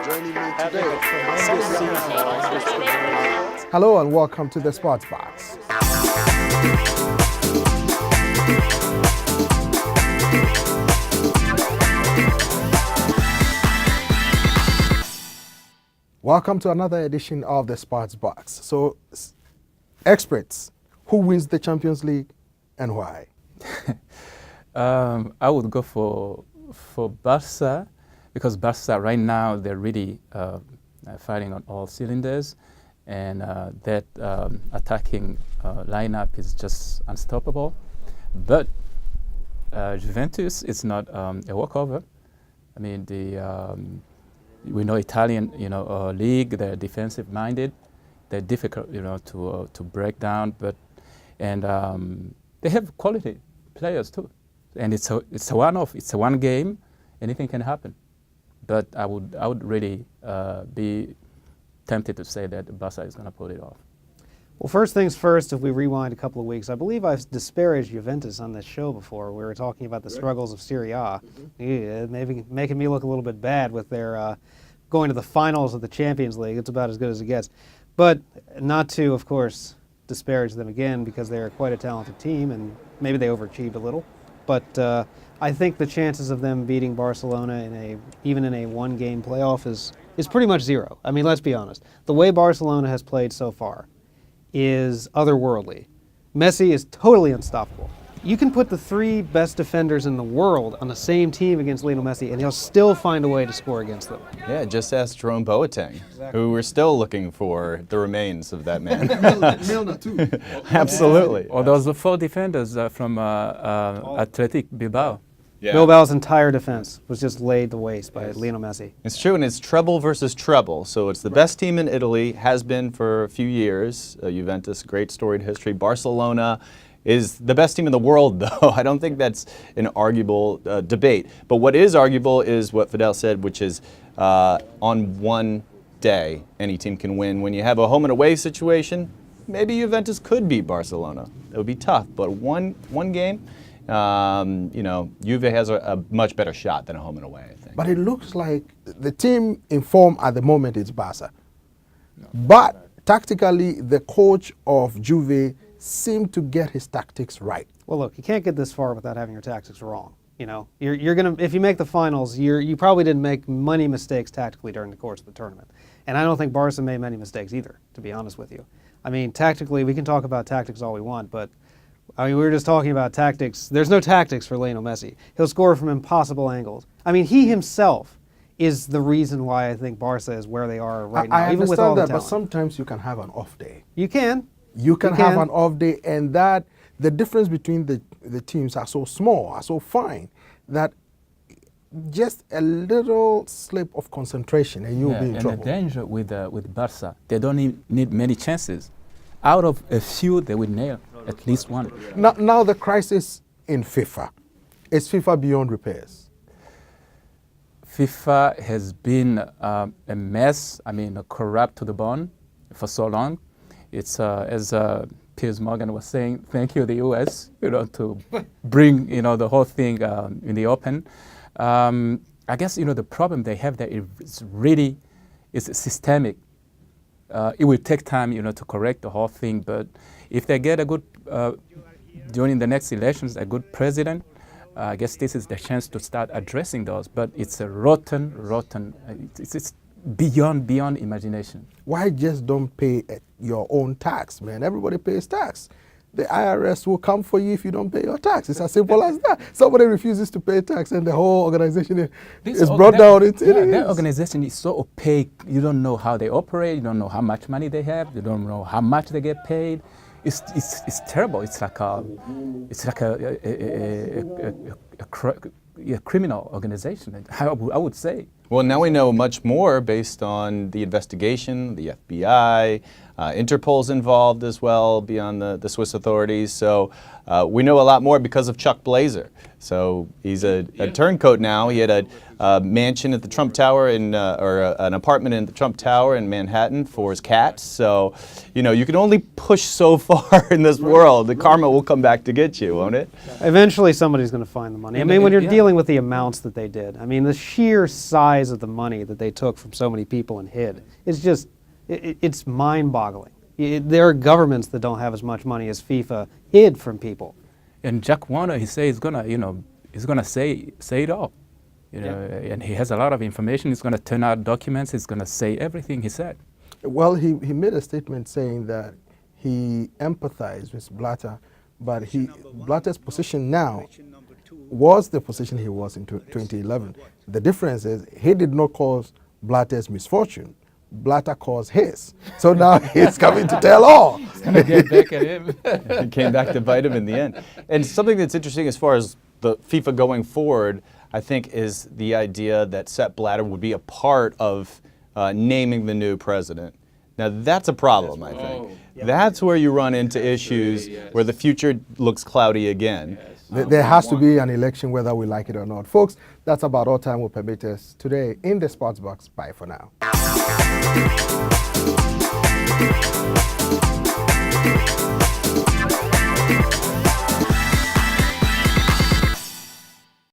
joining me today. Hello and welcome to the Sports Box. Welcome to another edition of the Sports Box. So, experts, who wins the Champions League and why? I would go for Barca, because Barca right now they're really fighting on all cylinders, and that attacking lineup is just unstoppable. But Juventus is not a walkover. I mean, we know Italian, league. They're defensive minded. They're difficult, to break down. And they have quality players too. And it's a one-off. It's a one game. Anything can happen. But I would really be tempted to say that Barca is going to pull it off. Well, first things first, if we rewind a couple of weeks, I believe I've disparaged Juventus on this show before. We were talking about the struggles of Serie A. Yeah, maybe making me look a little bit bad with their going to the finals of the Champions League. It's about as good as it gets. But not to, of course, disparage them again, because they're quite a talented team, and maybe they overachieved a little. But I think the chances of them beating Barcelona even in a one-game playoff is pretty much zero. I mean, let's be honest. The way Barcelona has played so far is otherworldly. Messi is totally unstoppable. You can put the three best defenders in the world on the same team against Lionel Messi, and he'll still find a way to score against them. Yeah, just ask Jerome Boateng, who we're still looking for the remains of that man. Milner too. Absolutely. Or those 4 defenders from Athletic Bilbao. Yeah. Bilbao's entire defense was just laid to waste by Lionel Messi. It's true, and it's treble versus treble. So it's the best team in Italy, has been for a few years. Juventus, great storied history. Barcelona is the best team in the world, though. I don't think that's an arguable debate. But what is arguable is what Fidele said, which is on one day, any team can win. When you have a home and away situation, maybe Juventus could beat Barcelona. It would be tough, but one game, Juve has a much better shot than a home and away, I think. But it looks like the team in form at the moment is Barca. No. But tactically, the coach of Juve seemed to get his tactics right. Well, look, you can't get this far without having your tactics wrong. You're gonna, if you make the finals, you probably didn't make many mistakes tactically during the course of the tournament. And I don't think Barca made many mistakes either, to be honest with you. I mean, tactically, we can talk about tactics all we want, but I mean, we were just talking about tactics. There's no tactics for Lionel Messi. He'll score from impossible angles. I mean, he himself is the reason why I think Barca is where they are right now, even with all the talent. But sometimes you can have an off day. You can. You can have an off day, and that the difference between the teams are so small, are so fine, that just a little slip of concentration and you'll be in trouble. And the danger with Barca, they don't need many chances. Out of a few, they will nail at least one. Now the crisis in FIFA. Is FIFA beyond repairs? FIFA has been a mess, corrupt to the bone for so long. It's, as Piers Morgan was saying, thank you, the US, to bring, the whole thing in the open. I guess, the problem they have there is really systemic. It will take time, to correct the whole thing. But if they get a good, during the next elections, a good president, I guess this is the chance to start addressing those. But it's a rotten, it's beyond imagination. Why just don't pay your own tax, man? Everybody pays tax. The IRS will come for you if you don't pay your tax. It's as simple as that. Somebody refuses to pay tax and the whole organization is brought down. That organization is so opaque. You don't know how they operate. You don't know how much money they have. You don't know how much they get paid. It's terrible. It's like a criminal organization, I would say. Well, now we know much more based on the investigation, the FBI, Interpol's involved as well, beyond the Swiss authorities. So we know a lot more because of Chuck Blazer. So he's a turncoat now. He had a mansion at the Trump Tower or an apartment in the Trump Tower in Manhattan for his cats. So, you know, you can only push so far in this world. The karma will come back to get you, won't it? Eventually somebody's going to find the money. I mean, when you're dealing with the amounts that they did, I mean, the sheer size of the money that they took from so many people and hid, it's just, it's mind-boggling. There are governments that don't have as much money as FIFA hid from people. And Jack Warner, he says he's gonna, you know, he's gonna say it all, you know, and he has a lot of information. He's gonna turn out documents. He's gonna say everything he said. Well, he made a statement saying that he empathized with Blatter, but Blatter's position now was the position he was in 2011. The difference is he did not cause Blatter's misfortune. Blatter caused his. So now he's coming to tell all. He's gonna get back at him. It came back to bite him in the end. And something that's interesting as far as the FIFA going forward, I think, is the idea that Sepp Blatter would be a part of naming the new president. Now that's a problem, I think. That's where you run into issues where the future looks cloudy again. There has to be an election whether we like it or not. Folks, that's about all time will permit us today in the Sports Box. Bye for now.